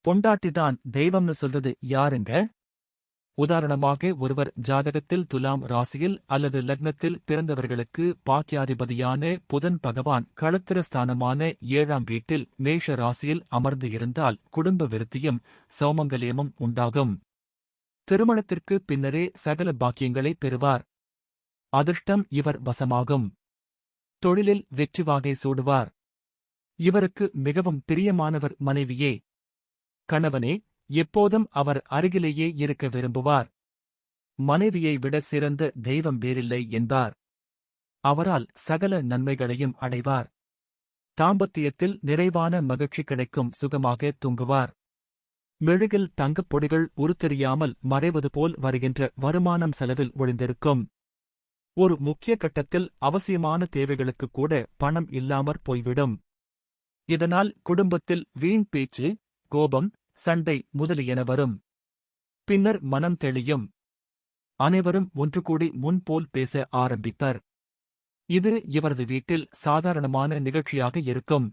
பொண்டாட்டிதான் தெய்வம்னு சொல்றது யாருங்க? உதாரணமாக ஒருவர் ஜாதகத்தில் துலாம் ராசியில் அல்லது லக்னத்தில் பிறந்தவர்களுக்கு பாக்கியாதிபதியான புதன் பகவான் களத்திரஸ்தானமான 7ஆம் வீட்டில் மேஷ ராசியில் அமர்ந்து இருந்தால் குடும்ப விருத்தியும் சௌமங்கல்யமும் உண்டாகும். திருமணத்திற்கு பின்னரே சகல பாக்கியங்களை பெறுவார். அதிர்ஷ்டம் இவர் வசமாகும். தொழிலில் வெற்றி வாகை சூடுவார். இவருக்கு மிகவும் பிரியமானவர் மனைவியே. கணவனே எப்போதும் அவர் அருகிலேயே இருக்க விரும்புவார். மனைவியை விட சிறந்த தெய்வம் வேறில்லை என்பார். அவரால் சகல நன்மைகளையும் அடைவார். தாம்பத்தியத்தில் நிறைவான மகிழ்ச்சி கிடைக்கும். சுகமாக தூங்குவார். மெழுகில் தங்கப் பொடிகள் உருத்தெரியாமல் மறைவது போல் வருகின்ற வருமானம் செலவில் ஒளிந்திருக்கும். ஒரு முக்கிய கட்டத்தில் அவசியமான தேவைகளுக்கு கூட பணம் இல்லாமற் போய்விடும். இதனால் குடும்பத்தில் வீண் பேச்சு, கோபம், சண்டை முதலியன வரும். பின்னர் மனம் தெளியும். அனைவரும் ஒன்று கூடி முன்போல் பேச ஆரம்பிப்பர். இது இவரது வீட்டில் சாதாரணமான நிகழ்ச்சியாக இருக்கும்.